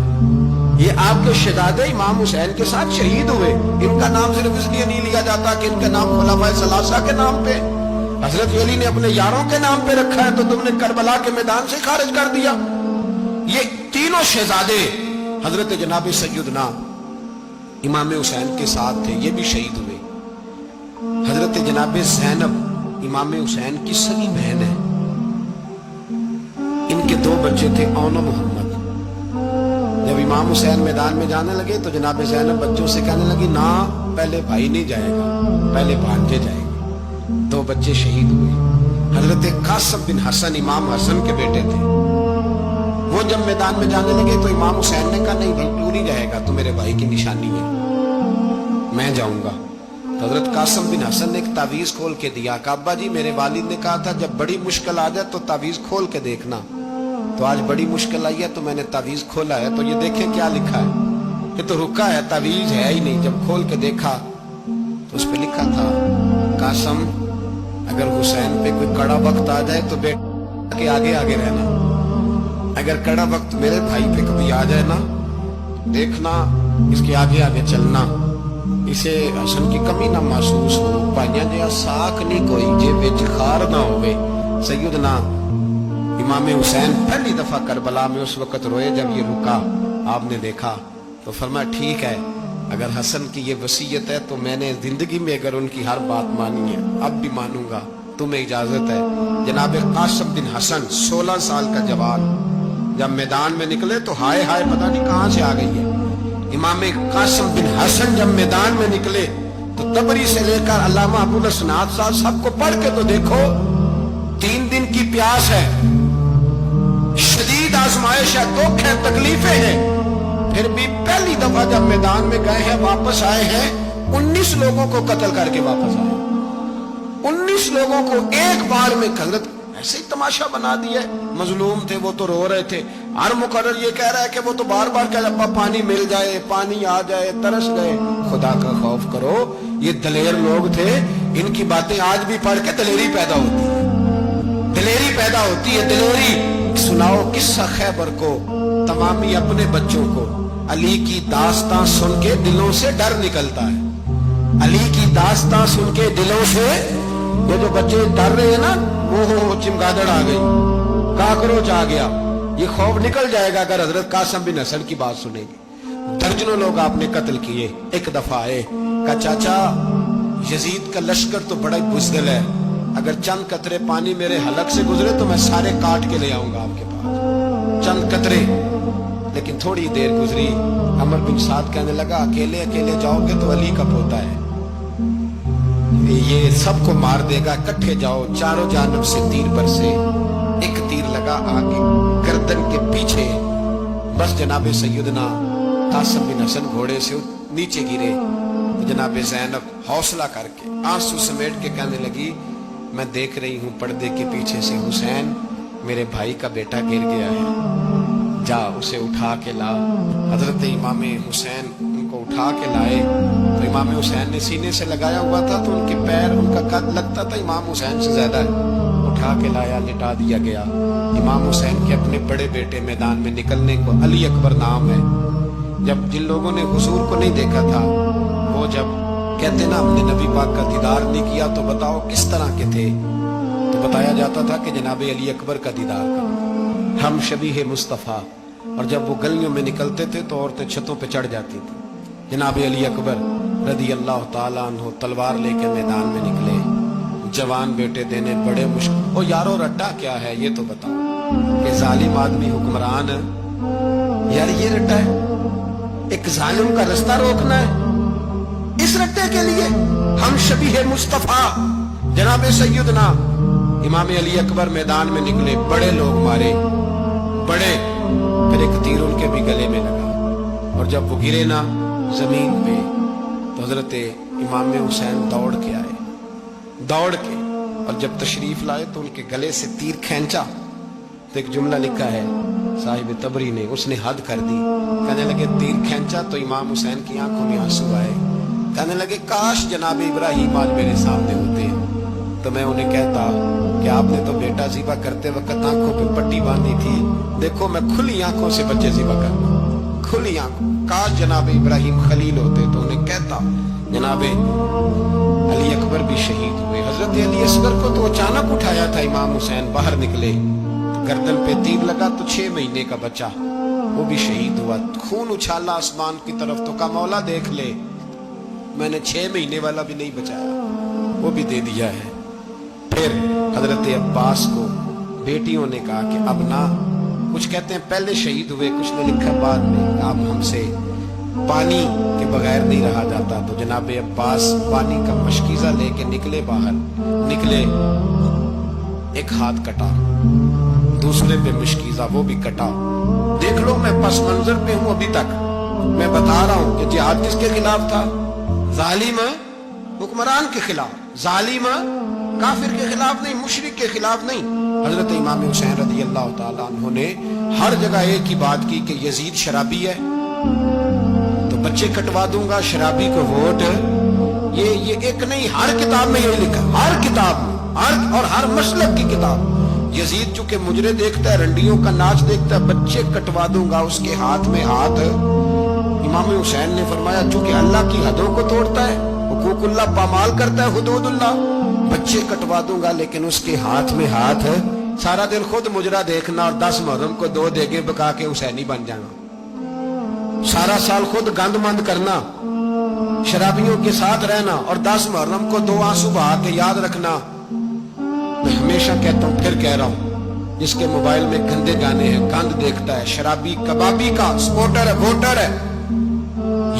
یہ آپ کے شہزادے امام حسین کے ساتھ شہید ہوئے، ان کا نام صرف اس لیے نہیں لیا جاتا کہ ان کا نام خلفائے ثلاثہ کے نام پہ، حضرت علی نے اپنے یاروں کے نام پہ رکھا ہے، تو تم نے کربلا کے میدان سے خارج کر دیا۔ یہ تینوں شہزادے حضرت جناب سیدنا امام حسین کے ساتھ تھے، یہ بھی شہید ہوئے۔ حضرت جناب زینب امام حسین کی سگی بہن ہے، ان کے 2 بچے تھے، اون و محمد۔ جب امام حسین میدان میں جانے لگے تو جناب زینب بچوں سے کہنے لگی، نہ پہلے بھائی نہیں جائے گا، پہلے بھانجے جائے گا۔ 2 بچے شہید ہوئے۔ حضرت قاسم بن حسن امام حسن کے بیٹے تھے، وہ جب میدان میں جانے لگے تو امام حسین نے کہا، نہیں بھائی تو نہیں جائے گا، تو میرے بھائی کی نشانی ہے، میں جاؤں گا۔ تو حضرت قاسم بن حسن نے ایک تعویذ کھول کے دیا کہ ابا جی میرے والد نے کہا تھا جب بڑی مشکل آ جائے تو تعویذ کھول کے دیکھنا، تو آج بڑی مشکل آئی ہے تو میں نے تعویذ کھولا ہے، تو یہ دیکھیں کیا لکھا ہے، یہ تو رکا ہے، تعویذ ہے ہی نہیں۔ جب کھول کے دیکھا تو اس پہ لکھا تھا، قاسم اگر حسین پہ کوئی کڑا وقت آ جائے تو بیٹا کے آگے آگے رہنا، اگر کڑا وقت میرے بھائی پہ کبھی آ جائے نا، دیکھنا اس کے آگے آگے چلنا، اسے حسن کی کمی نہ محسوس ہو، پائیاں جہاں ساکھ نہیں کوئی جے وچ خار نہ ہوئے۔ سیدنا امام حسین پہلی دفعہ کربلا میں اس وقت روئے جب یہ رکا، آپ نے دیکھا تو فرمایا ٹھیک ہے، اگر حسن کی یہ وصیت ہے تو میں نے زندگی میں اگر ان کی ہر بات مانی ہے اب بھی مانوں گا، تمہیں اجازت ہے۔ جناب قاسم بن حسن 16 سال کا جوان جب میدان میں نکلے تو ہائے ہائے پتہ نہیں کہاں سے آ گئی ہے۔ امام قاسم بن حسن جب میدان میں نکلے تو تبری سے لے کر علامہ ابو الاسناد صاحب سب کو پڑھ کے تو دیکھو، 3 دن کی پیاس ہے، شدید آزمائش ہے، دکھ ہے، تکلیفیں ہیں، پھر بھی پہلی دفعہ جب میدان میں گئے ہیں واپس آئے ہیں، 19 لوگوں کو قتل کر کے واپس آئے، 19 لوگوں کو ایک بار میں۔ حضرت ایسے ہی تماشا بنا دیا ہے، مظلوم تھے وہ تو رو رہے تھے، ہر مقرر یہ کہہ رہا ہے کہ وہ تو بار بار کہہ رہا ہے پانی مل جائے، پانی آ جائے، ترس گئے۔ خدا کا خوف کرو، یہ دلیر لوگ تھے، ان کی باتیں آج بھی پڑھ کے دلیری پیدا ہوتی ہے، دلیری پیدا ہوتی ہے، دلیری۔ سناؤ قصہ خیبر کو، تمامی اپنے بچوں کو، علی کی داستان سن کے دلوں سے ڈر نکلتا ہے، علی کی داستان سن کے دلوں سے یہ جو بچے ڈر رہے ہیں نا، وہ چمگادڑ آ گئی، کاکروچ آ گیا، یہ خوف نکل جائے گا اگر حضرت قاسم بن حسن کی بات سنیں گے۔ درجنوں لوگ آپ نے قتل کیے۔ ایک دفعہ آئے، کہا چاچا یزید کا لشکر تو بڑا بزدل ہے، اگر چند قطرے پانی میرے حلق سے گزرے تو میں سارے کاٹ کے لے آؤں گا آپ کے پاس، چند قطرے۔ لیکن تھوڑی دیر گزری، عمر بن سعد کہنے لگا اکیلے اکیلے جاؤ گے تو علی کا پوتا ہے، یہ سب کو مار دے گا، کٹھے جاؤ۔ چاروں جانب سے تیر برسے، ایک تیر لگا آگے گردن کے پیچھے، بس جناب سیدنا قاسم بن حسن گھوڑے سے نیچے گرے۔ جناب زینب حوصلہ کر کے آنسو سمیٹ کے کہنے لگی، میں دیکھ رہی ہوں پردے کے پیچھے سے حسین میرے بھائی کا بیٹا گر گیا ہے، جا اسے اٹھا کے لا۔ حضرت امام حسین ان کو اٹھا کے لائے تو امام حسین نے سینے سے لگایا ہوا تھا تو ان کے پیر، ان کا قد لگتا تھا امام حسین سے زیادہ ہے، اٹھا کے لایا، لٹا دیا گیا۔ امام حسین کے اپنے بڑے بیٹے میدان میں نکلنے کو علی اکبر نام ہے۔ جب جن لوگوں نے حضور کو نہیں دیکھا تھا وہ جب کہتے نا ہم نے نبی پاک کا دیدار نہیں کیا تو بتاؤ کس طرح کے تھے، تو بتایا جاتا تھا کہ جناب علی اکبر کا دیدار کرو، ہم شبیہ مصطفیٰ۔ اور جب وہ گلیوں میں نکلتے تھے تو عورتیں چھتوں پہ چڑھ جاتی تھی۔ جناب علی اکبر رضی اللہ تعالیٰ عنہ تلوار لے کے میدان میں نکلے، جوان بیٹے دینے بڑے مشکل۔ او یارو رٹا کیا ہے یہ تو بتاؤ کہ ظالم آدمی حکمران ہے یار، یہ رٹا ہے؟ ایک ظالم کا رستہ روکنا ہے اس رٹے کے لیے؟ ہم شبیہ مصطفیٰ جناب سیدنا امام علی اکبر میدان میں نکلے، بڑے لوگ مارے، بڑے، پھر ایک تیر ان کے بھی گلے میں لگا، اور جب وہ گرے نا زمین پہ تو حضرت امام حسین دوڑ کے آئے، دوڑ کے، اور جب تشریف لائے تو ان کے گلے سے تیر کھینچا تو ایک جملہ لکھا ہے صاحب تبری نے، اس نے حد کر دی، کہنے لگے تیر کھینچا تو امام حسین کی آنکھوں میں آنسو آئے، کہنے لگے کاش جناب ابراہیم آج میرے سامنے ہوتے تو میں انہیں کہتا کہ آپ نے تو بیٹا ذبح کرتے وقت آنکھوں پہ پٹی باندھی تھی، دیکھو میں کھلی آنکھوں سے بچے ذبح کرتا، کھلی آنکھوں، کاش جناب ابراہیم خلیل ہوتے تو انہیں کہتا۔ جناب علی اکبر بھی شہید ہوئے۔ حضرت علی اصغر کو تو اچانک اٹھایا تھا امام حسین، باہر نکلے، گردن پہ تیر لگا تو 6 مہینے کا بچہ وہ بھی شہید ہوا، خون اچھالا آسمان کی طرف تو کہا مولا دیکھ لے، میں نے 6 مہینے والا بھی نہیں بچایا، وہ بھی دے دیا ہے۔ پھر حضرت عباس کو بیٹیوں نے کہا کہ اب نہ، کچھ کہتے ہیں پہلے شہید ہوئے، کچھ نے لکھا بعد میں، اب ہم سے پانی کے بغیر نہیں رہا جاتا، تو جناب عباس پانی کا مشکیزہ لے کے نکلے، باہر نکلے، ایک ہاتھ کٹا، دوسرے پہ مشکیزہ وہ بھی کٹا۔ دیکھ لو میں پس منظر پہ ہوں ابھی تک، میں بتا رہا ہوں کہ جہاد کس کے خلاف تھا؟ ظالم حکمران کے خلاف، ظالم کافر کے خلاف نہیں، مشرک کے خلاف نہیں۔ حضرت امام حسین رضی اللہ تعالیٰ عنہ نے ہر جگہ ایک ہی بات کی کہ یزید شرابی ہے تو بچے کٹوا دوں گا، شرابی کو ووٹ، یہ ایک نہیں، ہر کتاب میں یہ لکھا، ہر کتاب میں، اور ہر مسلک کی کتاب۔ یزید چونکہ مجرے دیکھتا ہے، رنڈیوں کا ناچ دیکھتا ہے، بچے کٹوا دوں گا، اس کے ہاتھ میں ہاتھ۔ امام حسین نے فرمایا چونکہ اللہ کی حدوں کو توڑتا ہے، حقوق اللہ پامال کرتا ہے، حدود اللہ، بچے کٹوا دوں گا لیکن اس کے ہاتھ میں ہاتھ۔ سارا دن خود مجرا دیکھنا اور 10 محرم کو 2 دیگیں پکا کے حسینی بن جانا، سارا سال خود گند مند کرنا، شرابیوں کے ساتھ رہنا، اور 10 محرم کو 2 آنسو بہا کے یاد رکھنا۔ میں ہمیشہ کہتا ہوں، پھر کہہ رہا ہوں، جس کے موبائل میں گندے گانے ہیں، گند دیکھتا ہے، شرابی کبابی کا سپورٹر ہے، ووٹر ہے،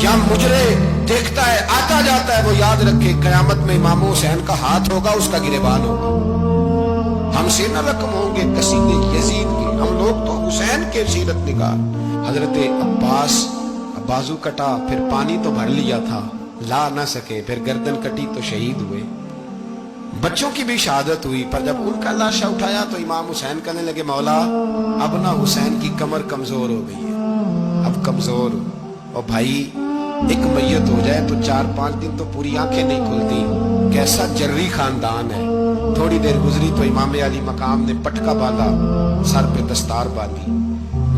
یا مجرے دیکھتا ہے، آتا جاتا ہے، وہ یاد رکھے قیامت میں امام حسین کا ہاتھ ہوگا، اس کا گریبان ہوگا، ہم سے نہ رقم ہوں گے قصیدے یزید کے، ہم لوگ تو حسین کے سیرت نگار۔ حضرت عباس بازو کٹا، پھر پانی تو بھر لیا تھا، لا نہ سکے، پھر گردن کٹی تو شہید ہوئے۔ بچوں کی بھی شہادت ہوئی، پر جب ان کا لاشا اٹھایا تو امام حسین کہنے لگے مولا اب نہ حسین کی کمر کمزور ہو گئی ہے، اب کمزور ہو، اور بھائی ایک میت ہو جائے تو 4-5 دن تو پوری آنکھیں نہیں کھلتی، کیسا جری خاندان ہے۔ تھوڑی دیر گزری تو امام علی مقام نے پٹکا باندھا، سر پہ دستار باندھی،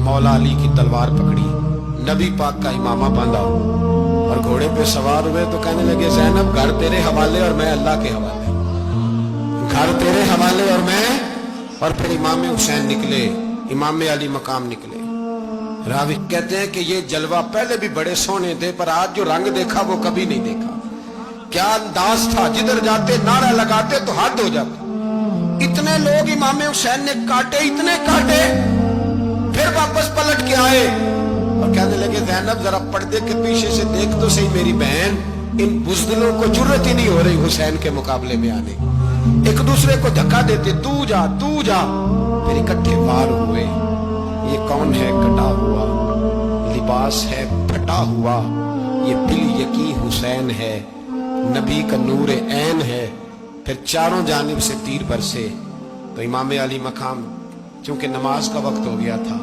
مولا علی کی تلوار پکڑی، نبی پاک کا امامہ باندھا، اور گھوڑے پہ سوار ہوئے تو کہنے لگے زینب گھر تیرے حوالے اور میں اللہ کے حوالے، گھر تیرے حوالے اور میں۔ اور پھر امام حسین نکلے، امام علی مقام نکلے۔ راوی کہتے ہیں کہ یہ جلوہ پہلے بھی بڑے سونے تھے، پر آج جو رنگ دیکھا وہ کبھی نہیں دیکھا۔ کیا انداز تھا، جدھر جاتے نعرہ لگاتے تو حد ہو جاتے۔ اتنے لوگ امام حسین نے کاٹے، اتنے کاٹے، پھر واپس پلٹ کے آئے اور کہنے لگے زینب ذرا پردے کے پیچھے سے دیکھ تو صحیح میری بہن، ان بزدلوں کو جرت ہی نہیں ہو رہی حسین کے مقابلے میں آنے، ایک دوسرے کو دھکا دیتے، تو جا تو جا، پھر اکٹھے وار ہوئے۔ یہ کون ہے کٹا ہوا، لباس ہے پھٹا ہوا، یہ دل یقین حسین ہے، نبی کا نور عین ہے۔ پھر چاروں جانب سے تیر برسے تو امام علی مقام چونکہ نماز کا وقت ہو گیا تھا،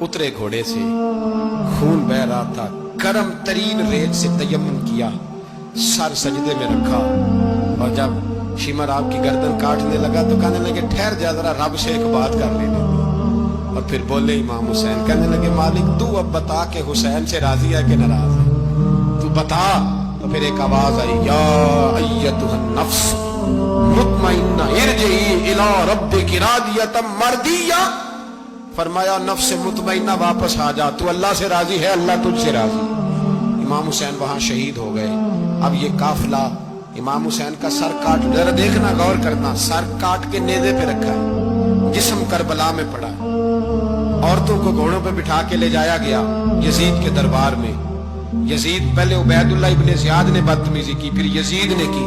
اترے گھوڑے سے، خون بہ رہا تھا، گرم ترین ریت سے تیمم کیا، سر سجدے میں رکھا، اور جب شمر آپ کی گردن کاٹنے لگا تو کہنے لگے ٹھہر جا ذرا رب سے ایک بات کر لینے دے۔ اور پھر بولے امام حسین، کہنے لگے مالک تو اب بتا کہ حسین سے راضی ہے کہ ناراض ہے، تو بتا۔ تو پھر ایک آواز آئی، یا ایتھا النفس مطمئنہ ارجعی الی ربک راضیۃ مرضیہ، فرمایا نفس مطمئنہ واپس آ جا، تو اللہ سے راضی ہے، اللہ تجھ سے راضی۔ امام حسین وہاں شہید ہو گئے۔ اب یہ قافلہ امام حسین کا سر کاٹ، ذرا دیکھنا غور کرنا، سر کاٹ کے نیزے پہ رکھا ہے، جسم کربلا میں پڑا ہے، عورتوں کو گھوڑوں پہ بٹھا کے لے جایا گیا یزید کے دربار میں۔ یزید پہلے عبید اللہ ابن زیاد نے بدتمیزی کی، پھر یزید نے کی۔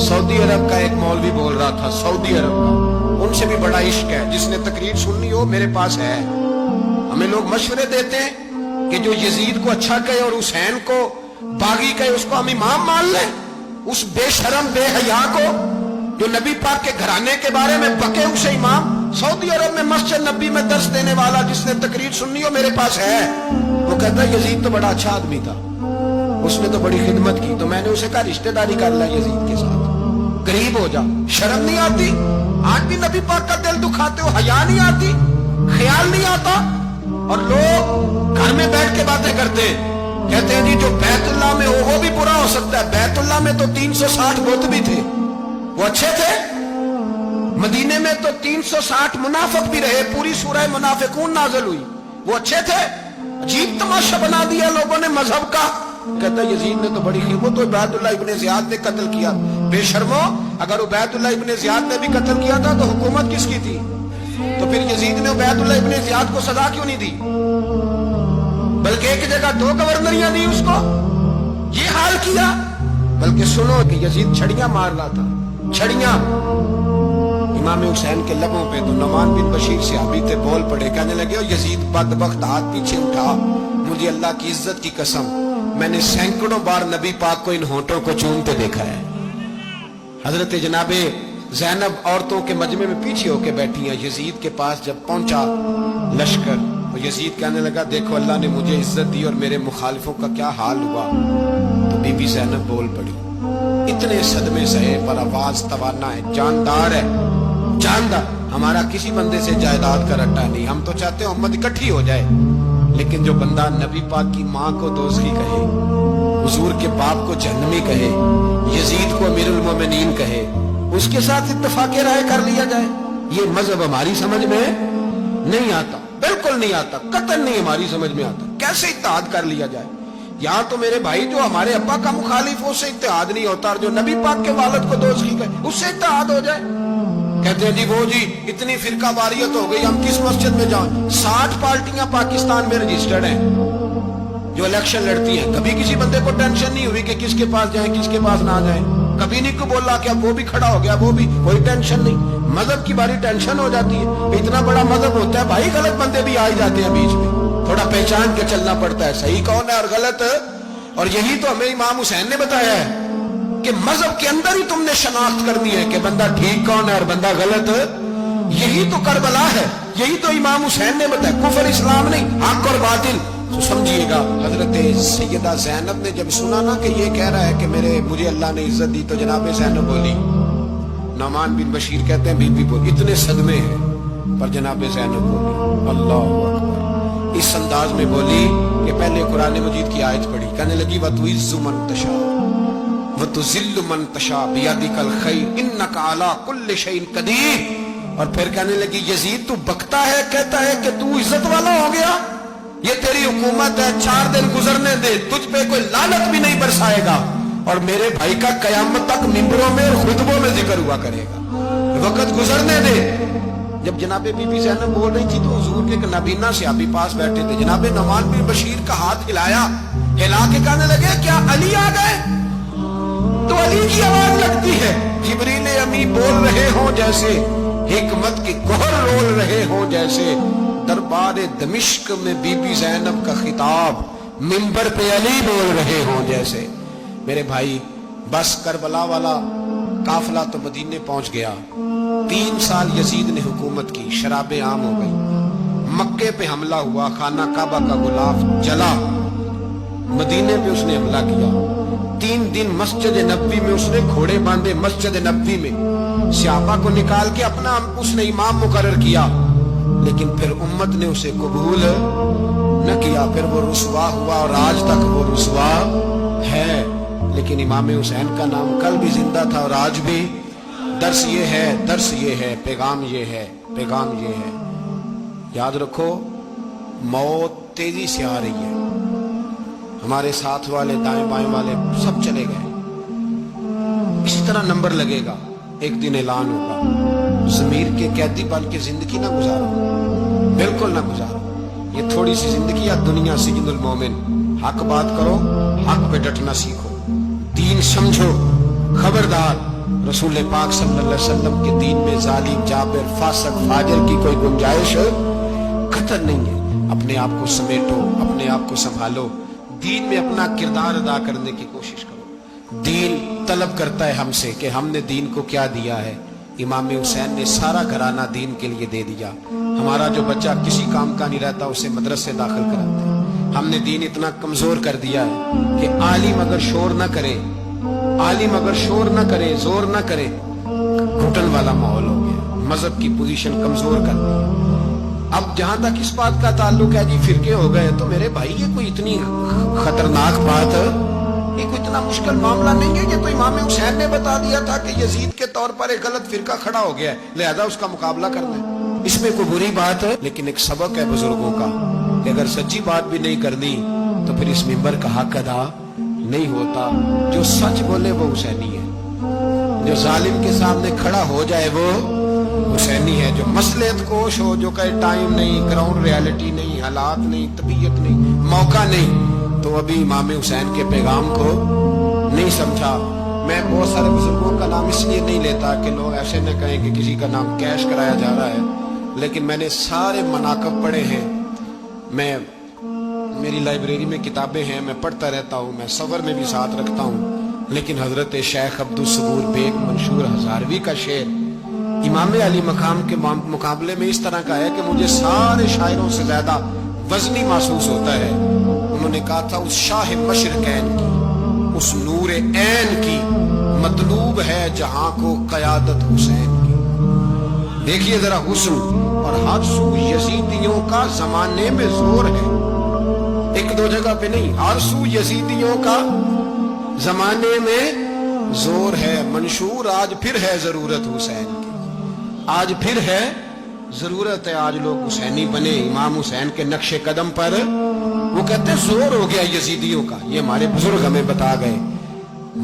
سعودی عرب کا ایک مولوی بول رہا تھا، سعودی عرب کا، ان سے بھی بڑا عشق ہے، جس نے تقریر سننی ہو میرے پاس ہے۔ ہمیں لوگ مشورے دیتے ہیں کہ جو یزید کو اچھا کہے اور حسین کو باغی کہے اس کو ہم امام مان لیں، اس بے شرم بے حیا کو جو نبی پاک کے گھرانے کے بارے میں بکے اسے امام۔ سعودی عرب میں مسجد نبی میں درس دینے والا جس نے تقریر سننی ہو میرے پاس ہے، وہ کہتا ہے یزید تو بڑا اچھا آدمی تھا، اس نے تو بڑی خدمت کی، تو میں نے اسے کہا رشتہ داری کر لیا یزید کے ساتھ، قریب ہو جا۔ شرم نہیں آتی؟ آج بھی نبی پاک کا دل دکھاتے ہو، حیا نہیں آتی، خیال نہیں آتا؟ اور لوگ گھر میں بیٹھ کے باتیں کرتے ہیں، کہتے ہیں جی جو بیت اللہ میں ہو وہ بھی برا ہو سکتا ہے۔ بیت اللہ میں تو 360 بت بھی تھے، وہ اچھے تھے۔ مدینے میں تو 360 منافق بھی رہے، پوری سورہ منافقون نازل ہوئی، وہ اچھے تھے۔ عجیب تماشا بنا دیا لوگوں نے مذہب کا۔ کہتا ہے یزید نے تو بڑی خدمت، تو عبید اللہ ابن زیاد نے قتل کیا۔ بے شرمو، اگر عبید اللہ ابن زیاد نے بھی قتل کیا تھا تو حکومت کس کی تھی؟ تو پھر یزید نے عبید اللہ ابن زیاد کو سزا کیوں نہیں دی، بلکہ ایک جگہ 2 گورنریاں دی اس کو؟ یہ حال کیا۔ بلکہ سنو کہ یزید چھڑیاں مار رہا تھا، چھڑیاں امام حسین کے لبوں پہ، تو نعمان بن بشیر صحابی تھے، بول پڑے، کہنے لگے یزید بدبخت ہاتھ پیچھے اٹھا، مجھے اللہ کی عزت کی قسم میں نے سینکڑوں بار نبی پاک کو ان ہونٹوں کو چومتے دیکھا ہے۔ حضرت جناب زینب عورتوں کے مجمع میں پیچھے ہو کے بیٹھی ہیں، یزید کے پاس جب پہنچا لشکر، تو یزید کہنے لگا دیکھو اللہ نے مجھے عزت دی اور میرے مخالفوں کا کیا حال ہوا۔ تو بی بی زینب بول پڑی، اتنے صدمے سہے پر آواز توانا ہے، جاندار ہے، جاندار۔ ہمارا کسی بندے سے جائیداد کا رٹا نہیں، ہم تو چاہتے ہیں امت اکٹھی ہو جائے، لیکن جو بندہ نبی پاک کی ماں کو دوزخی کہے، حضور کے باپ کو جہنمی کہے، یزید کو امیر المومنین کہے، اس کے ساتھ اتفاق رائے کر لیا جائے، یہ مذہب ہماری سمجھ میں نہیں آتا، بالکل نہیں آتا، قطعاً نہیں ہماری سمجھ میں آتا۔ کیسے اتحاد کر لیا جائے؟ یہاں تو میرے بھائی جو ہمارے ابا کا مخالف ہو اس سے اتحاد نہیں ہوتا، اور جو نبی پاک کے والد کو دوزخی کہے اس سے اتحاد ہو جائے۔ کہتے ہیں جی وہ جی اتنی فرقہ واریت ہو گئی، ہم کس مسجد میں جائیں؟ 60 پارٹیاں پاکستان میں رجسٹرڈ ہیں جو الیکشن لڑتی ہیں، کبھی کسی بندے کو ٹینشن نہیں ہوئی کہ کس کے پاس جائیں کس کے پاس نہ جائیں، کبھی نہیں کو بولا کہ اب وہ بھی کھڑا ہو گیا، وہ بھی، کوئی ٹینشن نہیں۔ مذہب کی باری ٹینشن ہو جاتی ہے، اتنا بڑا مذہب ہوتا ہے بھائی، غلط بندے بھی آ ہی جاتے ہیں بیچ میں، تھوڑا پہچان کے چلنا پڑتا ہے صحیح کون ہے اور غلط۔ اور یہی تو ہمیں امام حسین نے بتایا ہے کہ مذہب کے اندر ہی تم نے شناخت کرنی ہے کہ بندہ ٹھیک کون ہے اور بندہ غلط۔ یہی تو کربلا ہے، یہی تو امام حسین نے بتایا، کفر اسلام نہیں، حق اور باطل۔ تو سمجھیے گا حضرت سیدہ زینب نے جب سنا نا کہ یہ کہہ رہا ہے کہ مجھے اللہ نے عزت دی، تو جناب زینب بولی، نعمان بن بشیر کہتے ہیں بی بی بولی، اتنے صدمے ہیں پر جناب زینب بولی اللہ اکبر، اس انداز میں بولی کہ پہلے قرآن مجید کی آیت پڑھی، کہنے لگی وَتُعِزُّ مَن تَشَاءُ وَتُذِلُّ مَن تَشَاءُ بِيَدِكَ الْخَيْرُ إِنَّكَ عَلَىٰ كُلِّ شَيْءٍ قَدِيرٌ۔ اور پھر کہنے لگی یزید تو بکتا ہے، کہتا ہے کہ تو عزت والا ہو گیا، یہ تیری حکومت ہے، 4 دن گزرنے دے، تجھ پہ کوئی لعنت بھی نہیں برسائے گا، اور میرے بھائی کا قیامت تک ممبروں میں اور خطبوں میں ذکر ہوا کرے گا، وقت گزرنے دے۔ جب جناب بی بی زینب بول رہی تھی تو حضور کے نابینا صحابی پاس بیٹھے تھے، جناب نعمان بن بشیر کا ہاتھ ہلایا، ہلا کے کہنے لگے کیا علی آ گئے؟ تو علی کی آواز لگتی ہے، جبریل امی بول رہے ہوں جیسے، حکمت کی گوہر رول رہے ہوں جیسے، دربار دمشق میں بی بی زینب کا خطاب، منبر پہ علی بول رہے ہوں جیسے۔ میرے بھائی بس کربلا والا قافلہ تو مدینے پہنچ گیا، 3 سال یزید نے حکومت کی، شرابیں عام ہو گئی، مکے پہ حملہ ہوا، خانہ کعبہ کا غلاف جلا، مدینے پہ اس نے حملہ کیا، 3 دن مسجد نبوی میں اس نے گھوڑے باندھے، مسجد نبوی میں صحابہ کو نکال کے اپنا اس نے امام مقرر کیا، لیکن پھر امت نے اسے قبول نہ کیا، پھر وہ رسوا ہوا اور آج تک وہ رسوا ہے۔ لیکن امام حسین کا نام کل بھی زندہ تھا اور آج بھی۔ درس یہ ہے، پیغام یہ ہے، پیغام یہ ہے، یاد رکھو موت تیزی سے آ رہی ہے، ہمارے ساتھ والے دائیں بائیں والے سب چلے گئے، اسی طرح نمبر لگے گا، ایک دن اعلان ہوگا، ضمیر کے قیدی بن کے زندگی نہ گزارو، بالکل نہ گزارو، یہ تھوڑی سی زندگی ہے دنیا سجن المومن، حق بات کرو، حق پہ ڈٹنا سیکھو، دین سمجھو، خبردار رسول پاک صلی اللہ علیہ وسلم کے دین میں ظالم، جابر، فاسق، فاجر کی کوئی گنجائش خطر نہیں ہے، اپنے آپ کو سمیٹو، اپنے آپ کو سنبھالو، دین میں اپنا کردار ادا کرنے کی کوشش کرو، دین طلب کرتا ہے ہم سے کہ ہم نے دین کو کیا دیا ہے، امام حسین نے سارا گھرانہ دین کے لیے دے دیا، ہمارا جو بچہ کسی کام کا نہیں رہتا اسے مدرسے داخل کراتے ہیں، ہم نے دین اتنا کمزور کر دیا ہے کہ عالم اگر شور نہ کرے، عالم اگر شور نہ کرے، زور نہ کرے، گھٹن والا ماحول ہو گیا، مذہب کی پوزیشن کمزور کر دی۔ اب جہاں تک اس بات کا تعلق ہے جی فرقے ہو گئے، تو میرے بھائی یہ کوئی اتنی خطرناک بات ہے، یہ کوئی اتنا مشکل معاملہ نہیں ہے، یہ تو امام حسین نے بتا دیا تھا کہ یزید کے طور پر ایک غلط فرقہ کھڑا ہو گیا ہے، لہذا اس کا مقابلہ کرنا ہے، اس میں کوئی بری بات ہے، لیکن ایک سبق ہے بزرگوں کا کہ اگر سچی بات بھی نہیں کرنی تو پھر اس منبر کا حق ادا نہیں ہوتا، جو سچ بولے وہ حسینی ہے، جو ظالم کے سامنے کھڑا ہو جائے وہ حسینی ہے، جو مصلحت کوش ہو، جو کہے ٹائم نہیں، گراؤنڈ ریالٹی نہیں، حالات نہیں، طبیعت نہیں، موقع نہیں، تو ابھی امام حسین کے پیغام کو نہیں سمجھا۔ میں بہت سارے بزرگوں کا نام اس لیے نہیں لیتا کہ لوگ ایسے نہ کہیں کہ کسی کا نام کیش کرایا جا رہا ہے، لیکن میں نے سارے مناقب پڑھے ہیں، میری لائبریری میں کتابیں ہیں، میں پڑھتا رہتا ہوں، میں سفر میں بھی ساتھ رکھتا ہوں، لیکن حضرت شیخ عبدالصبور بیگ منشور ہزاروی کا شعر امام علی مقام کے مقابلے میں اس طرح کا ہے کہ مجھے سارے شاعروں سے زیادہ وزنی محسوس ہوتا ہے۔ انہوں نے کہا تھا اس شاہ مشرقین کی، اس نور عین کی مطلوب ہے جہاں کو قیادت حسین کی۔ دیکھیے ذرا حسن اور ہر سو یزیدیوں کا زمانے میں زور ہے، ایک دو جگہ پہ نہیں، ہر سو یزیدیوں کا زمانے میں زور ہے، منشور آج پھر ہے ضرورت حسین کی، آج پھر ہے ضرورت ہے، آج لوگ حسینی بنے، امام حسین کے نقش قدم پر، وہ کہتے ہیں زور ہو گیا یزیدیوں کا، یہ ہمارے بزرگ ہمیں بتا گئے۔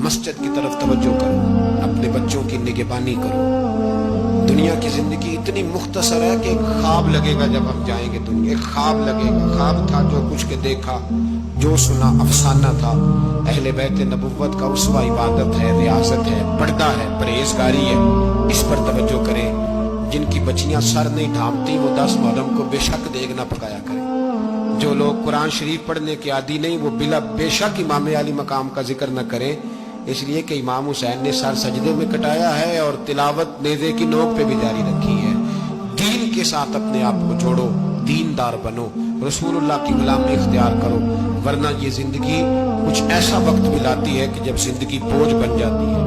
مسجد کی طرف توجہ کرو، اپنے بچوں کی نگہبانی کرو، دنیا کی زندگی اتنی مختصر ہے کہ ایک خواب لگے گا جب ہم جائیں گے دنیا، ایک خواب لگے گا، خواب تھا جو کچھ کے دیکھا، جو سنا افسانہ تھا، اہل بیت نبوت کا اسوہ عبادت ہے، ریاضت ہے، پردہ ہے، پرہیزگاری ہے، اس پر توجہ کریں۔ جن کی بچیاں سر نہیں ڈھانپتی وہ 10 محرم کو بے شک دیگ نہ پکایا کریں، جو لوگ قرآن شریف پڑھنے کے عادی نہیں وہ بے شک امام علی مقام کا ذکر نہ کریں، اس لیے کہ امام حسین نے سر سجدے میں کٹایا ہے اور تلاوت نیزے کی نوک پہ بھی جاری رکھی ہے۔ دین کے ساتھ اپنے آپ کو جوڑو، دیندار بنو، رسول اللہ کی غلامی اختیار کرو، ورنہ یہ زندگی کچھ ایسا وقت بھی لاتی ہے کہ جب زندگی بوجھ بن جاتی ہے۔